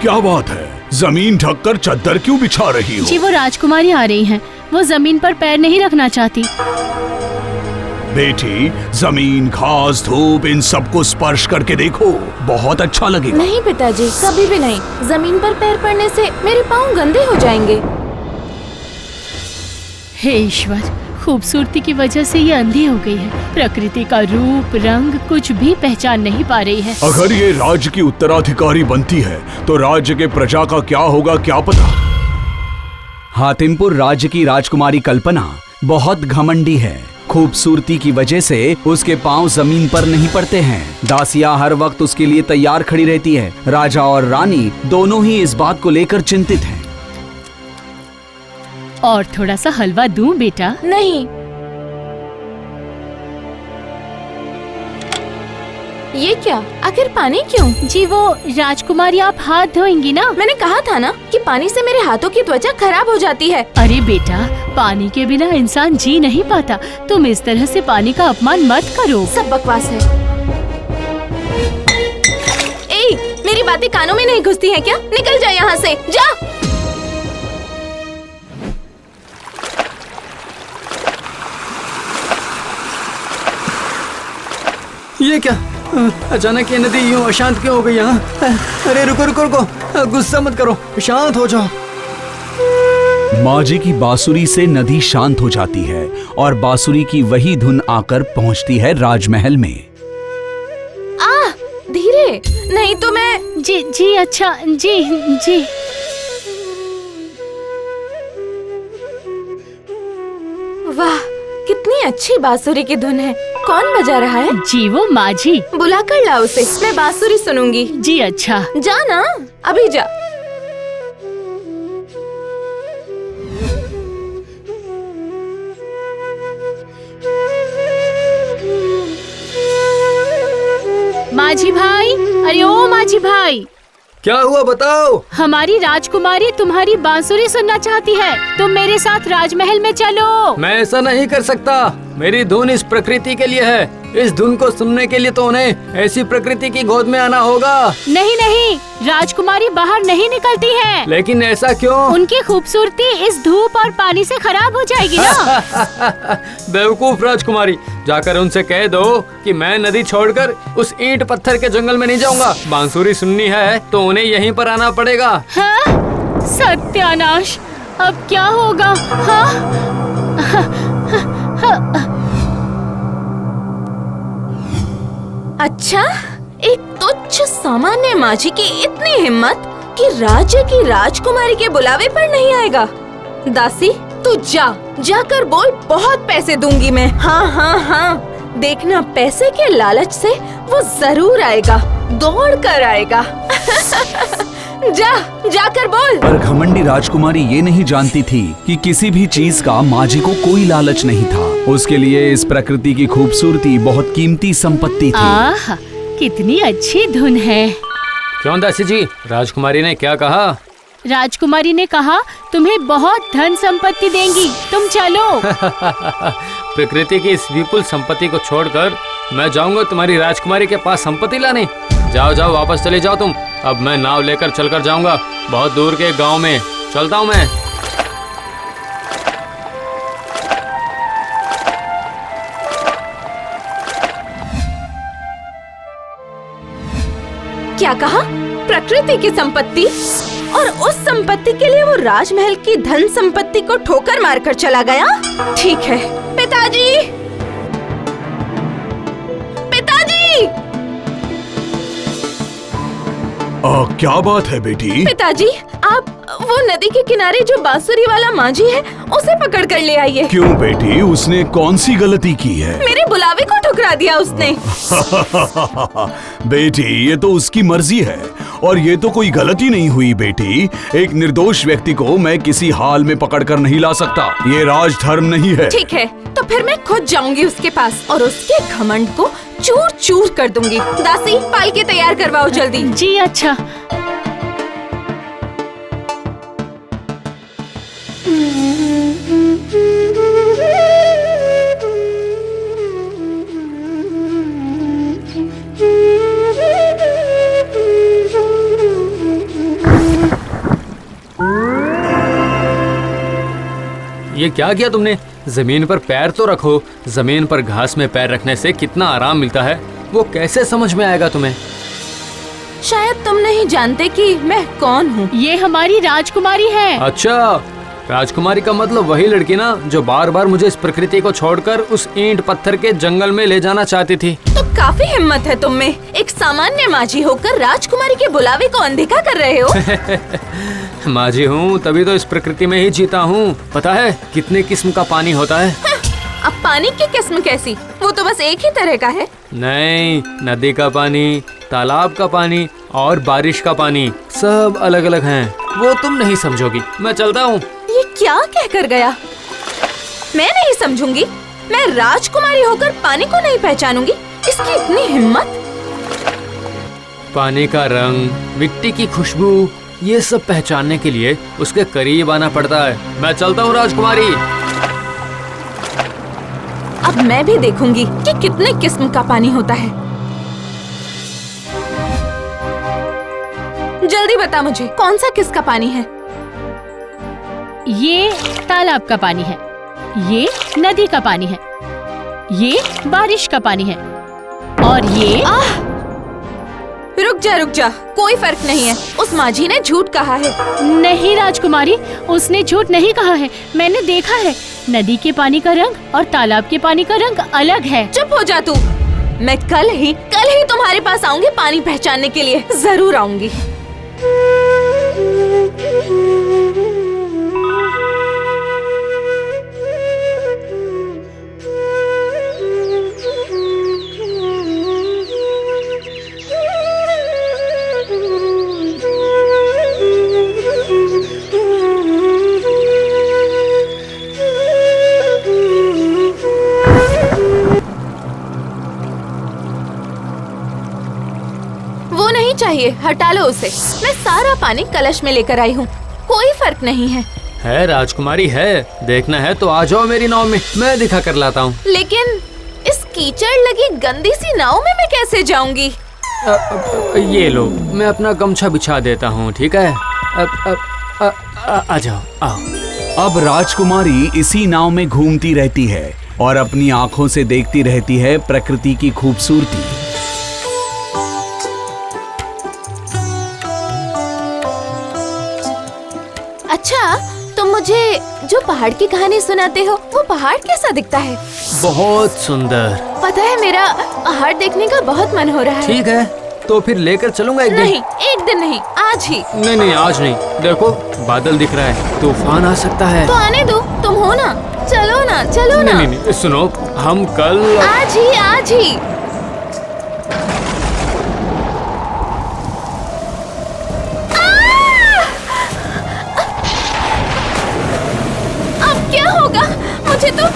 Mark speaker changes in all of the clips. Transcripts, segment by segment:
Speaker 1: क्या बात है, जमीन ढककर चद्दर क्यों बिछा रही हो?
Speaker 2: जी वो राजकुमारी आ रही हैं, वो जमीन पर पैर नहीं रखना चाहती।
Speaker 1: बेटी, जमीन, घास, धूप, इन सबको स्पर्श करके देखो, बहुत अच्छा लगेगा।
Speaker 3: नहीं पिताजी, कभी भी नहीं। जमीन पर पैर पड़ने से मेरे पाँव गंदे हो जाएंगे।
Speaker 2: हे ईश्वर, खूबसूरती की वजह से ये अंधी हो गई है। प्रकृति का रूप रंग कुछ भी पहचान नहीं पा रही है।
Speaker 1: अगर ये राज्य की उत्तराधिकारी बनती है तो राज्य के प्रजा का क्या होगा, क्या पता।
Speaker 4: हातिमपुर राज्य की राजकुमारी कल्पना बहुत घमंडी है। खूबसूरती की वजह से उसके पांव जमीन पर नहीं पड़ते हैं। दासियां हर वक्त उसके लिए तैयार खड़ी रहती है। राजा और रानी दोनों ही इस बात को लेकर चिंतित हैं।
Speaker 2: और थोड़ा सा हलवा दूं बेटा?
Speaker 3: नहीं। ये क्या? आखिर पानी क्यों?
Speaker 2: जी वो राजकुमारी, आप हाथ धोएंगी ना?
Speaker 3: मैंने कहा था ना कि पानी से मेरे हाथों की त्वचा खराब हो जाती है।
Speaker 2: अरे बेटा, पानी के बिना इंसान जी नहीं पाता। तुम इस तरह से पानी का अपमान मत करो।
Speaker 3: सब बकवास है। ए, मेरी बातें कानों में नहीं घुसती हैं क्या? निकल जा यहाँ से, जा।
Speaker 5: ये क्या? अचानक ये नदी यूं अशांत क्यों हो गई यहाँ? अरे रुको रुको रुको, गुस्सा मत करो, शांत हो जाओ।
Speaker 4: माँ जी की बांसुरी से नदी शांत हो जाती है और बांसुरी की वही धुन आकर पहुँचती है राजमहल में।
Speaker 3: धीरे, नहीं तो मैं।
Speaker 2: जी जी अच्छा, जी जी।
Speaker 3: वाह, कितनी अच्छी बांसुरी की धुन है। कौन बजा रहा है?
Speaker 2: जी वो माँ जी।
Speaker 3: बुला कर ला उसे, मैं बांसुरी सुनूंगी।
Speaker 2: जी अच्छा।
Speaker 3: जा ना, अभी जा।
Speaker 2: माझी भाई, अरे ओ माझी भाई,
Speaker 5: क्या हुआ बताओ?
Speaker 2: हमारी राजकुमारी तुम्हारी बांसुरी सुनना चाहती है। तुम मेरे साथ राजमहल में चलो।
Speaker 5: मैं ऐसा नहीं कर सकता। मेरी धुन इस प्रकृति के लिए है। इस धुन को सुनने के लिए तो उन्हें ऐसी प्रकृति की गोद में आना होगा।
Speaker 2: नहीं नहीं, राजकुमारी बाहर नहीं निकलती है।
Speaker 5: लेकिन ऐसा क्यों?
Speaker 2: उनकी खूबसूरती इस धूप और पानी से खराब हो जाएगी ना।
Speaker 5: बेवकूफ राजकुमारी, जाकर उनसे कह दो कि मैं नदी छोड़कर उस ईंट पत्थर के जंगल में नहीं जाऊंगा। बांसुरी सुननी है तो उन्हें यहीं पर आना पड़ेगा।
Speaker 2: हाँ? सत्यानाश, अब क्या होगा?
Speaker 3: अच्छा, एक तुच्छ सामान्य माझी की इतनी हिम्मत कि राज्य की राजकुमारी के बुलावे पर नहीं आएगा। दासी, तू जाकर बोल, बहुत पैसे दूंगी मैं। हाँ हाँ हाँ, देखना, पैसे के लालच से वो जरूर आएगा, दौड़ कर आएगा। जाकर बोल।
Speaker 4: पर घमंडी राजकुमारी ये नहीं जानती थी कि किसी भी चीज का माँ जी को कोई लालच नहीं था। उसके लिए इस प्रकृति की खूबसूरती बहुत कीमती संपत्ति थी।
Speaker 2: आह, कितनी अच्छी धुन है।
Speaker 5: क्यों दासी जी, राजकुमारी ने क्या कहा?
Speaker 2: राजकुमारी ने कहा तुम्हें बहुत धन संपत्ति देंगी, तुम चलो।
Speaker 5: प्रकृति की इस विपुल संपत्ति को छोड़कर मैं जाऊंगा तुम्हारी राजकुमारी के पास संपत्ति लाने। जाओ जाओ, वापस चले जाओ तुम। अब मैं नाव लेकर चलकर जाऊंगा बहुत दूर के गांव में। चलता हूं मैं।
Speaker 3: क्या कहा? प्रकृति की संपत्ति? और उस संपत्ति के लिए वो राजमहल की धन संपत्ति को ठोकर मारकर चला गया? ठीक है। पिताजी, पिताजी!
Speaker 1: क्या बात है बेटी?
Speaker 3: पिताजी, आप वो नदी के किनारे जो बांसुरी वाला माझी है उसे पकड़ कर ले आइए।
Speaker 1: क्यों बेटी, उसने कौन सी गलती की है?
Speaker 3: मेरे बुलावे को ठुकरा दिया उसने।
Speaker 1: बेटी, ये तो उसकी मर्जी है और ये तो कोई गलती नहीं हुई बेटी। एक निर्दोष व्यक्ति को मैं किसी हाल में पकड़कर नहीं ला सकता। ये राजधर्म नहीं है।
Speaker 3: ठीक है, तो फिर मैं खुद जाऊंगी उसके पास और उसके घमंड को चूर चूर कर दूंगी। दासी, पालके तैयार करवाओ जल्दी।
Speaker 2: जी अच्छा।
Speaker 5: ये क्या किया तुमने? जमीन पर पैर तो रखो। जमीन पर घास में पैर रखने से कितना आराम मिलता है, वो कैसे समझ में आएगा तुम्हें?
Speaker 3: शायद तुम नहीं जानते कि मैं कौन हूँ।
Speaker 2: ये हमारी राजकुमारी है।
Speaker 5: अच्छा, राजकुमारी का मतलब वही लड़की ना जो बार बार मुझे इस प्रकृति को छोड़कर उस ईंट पत्थर के जंगल में ले जाना चाहती थी।
Speaker 3: तो काफी हिम्मत है तुम में। एक सामान्य माझी होकर राजकुमारी के बुलावे को अनदेखा कर रहे हो।
Speaker 5: माझी हूँ तभी तो इस प्रकृति में ही जीता हूँ। पता है कितने किस्म का पानी होता है?
Speaker 3: अब पानी की किस्म कैसी? वो तो बस एक ही तरह का है।
Speaker 5: नहीं, नदी का पानी, तालाब का पानी और बारिश का पानी सब अलग अलग हैं। वो तुम नहीं समझोगी। मैं चलता हूँ।
Speaker 3: ये क्या कह कर गया? मैं नहीं समझूंगी। मैं राजकुमारी होकर पानी को नहीं पहचानूंगी। इसकी इतनी हिम्मत।
Speaker 5: पानी का रंग, मिट्टी की खुशबू, ये सब पहचानने के लिए उसके करीब आना पड़ता है। मैं चलता हूँ राजकुमारी।
Speaker 3: अब मैं भी देखूंगी कि कितने किस्म का पानी होता है। जल्दी बता मुझे, कौन सा किसका पानी है?
Speaker 2: ये तालाब का पानी है, ये नदी का पानी है, ये बारिश का पानी है और ये
Speaker 3: रुक जा, कोई फर्क नहीं है। उस माझी ने झूठ कहा है।
Speaker 2: नहीं राजकुमारी, उसने झूठ नहीं कहा है। मैंने देखा है, नदी के पानी का रंग और तालाब के पानी का रंग अलग है।
Speaker 3: चुप हो जा तू। मैं कल ही तुम्हारे पास आऊंगी पानी पहचानने के लिए। जरूर आऊंगी। वो नहीं चाहिए, हटा लो उसे। मैं सारा पानी कलश में लेकर आई हूँ, कोई फर्क नहीं है।
Speaker 5: है राजकुमारी है, देखना है तो आ जाओ मेरी नाव में, मैं दिखा कर लाता हूँ।
Speaker 3: लेकिन इस कीचड़ लगी गंदी सी नाव में मैं कैसे जाऊंगी?
Speaker 5: ये लो, मैं अपना गमछा बिछा देता हूँ, ठीक है? आ जाओ, आओ।
Speaker 4: अब राजकुमारी इसी नाव में घूमती रहती है और अपनी आंखों से देखती रहती है प्रकृति की खूबसूरती।
Speaker 3: अच्छा, तुम मुझे जो पहाड़ की कहानी सुनाते हो, वो पहाड़ कैसा दिखता है?
Speaker 5: बहुत सुंदर।
Speaker 3: पता है, मेरा पहाड़ देखने का बहुत मन हो रहा है।
Speaker 5: ठीक है, तो फिर लेकर चलूंगा एक दिन।
Speaker 3: नहीं, एक दिन नहीं, आज ही।
Speaker 5: नहीं, आज नहीं। देखो, बादल दिख रहा है, तूफान आ सकता है।
Speaker 3: तो आने दो, तुम हो ना। चलो ना।
Speaker 5: नहीं, सुनो, हम कल
Speaker 3: आज ही। अब क्या होगा? मुझे तो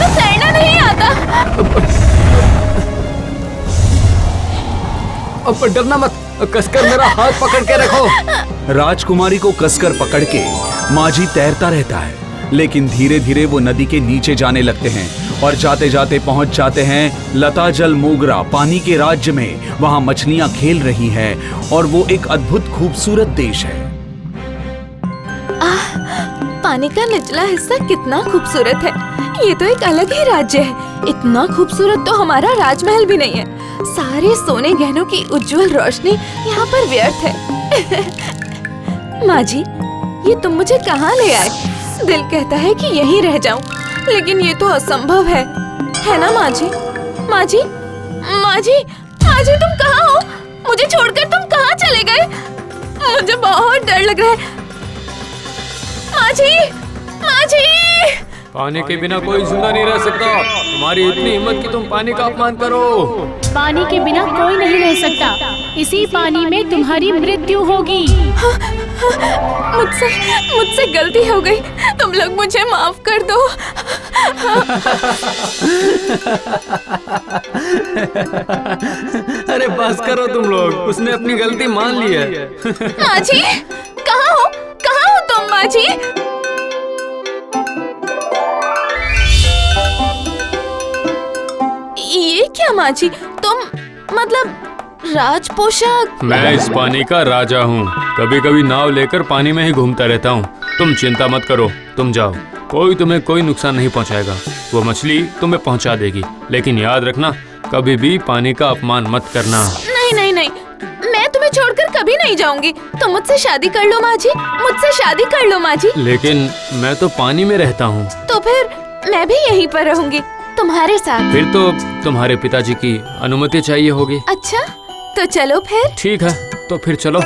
Speaker 3: तैरना नहीं आता।
Speaker 5: अब डरना मत, कसकर मेरा हाथ पकड़ के रखो।
Speaker 4: राजकुमारी को कसकर पकड़ के माझी तैरता रहता है, लेकिन धीरे धीरे वो नदी के नीचे जाने लगते हैं और जाते जाते पहुंच जाते हैं लता जल मोगरा पानी के राज्य में। वहां मछलियां खेल रही हैं और वो एक अद्भुत खूबसूरत देश है।
Speaker 3: पानी का निचला हिस्सा कितना खूबसूरत है। ये तो एक अलग ही राज्य है। इतना खूबसूरत तो हमारा राजमहल भी नहीं है। सारे सोने गहनों की उज्जवल रोशनी यहाँ पर व्यर्थ है। माँ जी, ये तुम मुझे कहाँ ले आए? दिल कहता है कि यहीं रह जाऊं, लेकिन ये तो असंभव है ना माँ जी? माँ जी, तुम कहाँ हो? मुझे छोड़कर तुम कहाँ चले गए? मुझे बहुत डर लग रहा है। माँ जी!
Speaker 5: पानी के बिना कोई जिंदा नहीं रह सकता। तुम्हारी इतनी हिम्मत कि तुम पानी का अपमान करो।
Speaker 2: पानी के बिना कोई नहीं रह सकता। इसी पानी में तुम्हारी मृत्यु होगी।
Speaker 3: मुझसे गलती हो गई। तुम लोग मुझे माफ कर दो।
Speaker 5: अरे बस करो तुम लोग, उसने अपनी गलती मान ली है।
Speaker 3: माँ जी, कहाँ हो तुम? माँ जी, ये क्या माँ जी? तुम मतलब राज पोशाक?
Speaker 5: मैं इस पानी का राजा हूँ। कभी कभी नाव लेकर पानी में ही घूमता रहता हूँ। तुम चिंता मत करो, तुम जाओ। कोई तुम्हें कोई नुकसान नहीं पहुंचाएगा। वो मछली तुम्हें पहुंचा देगी, लेकिन याद रखना कभी भी पानी का अपमान मत करना।
Speaker 3: नहीं नहीं नहीं, मैं तुम्हें छोड़कर कभी नहीं जाऊंगी। तुम मुझसे शादी कर लो माँ जी, मुझसे शादी कर लो माँ जी।
Speaker 5: लेकिन मैं तो पानी में रहता हूँ।
Speaker 3: तो फिर मैं भी यहीं पर रहूंगी तुम्हारे साथ।
Speaker 5: फिर तो तुम्हारे पिताजी की अनुमति चाहिए होगी।
Speaker 3: अच्छा तो चलो फिर।
Speaker 5: ठीक है, तो फिर चलो।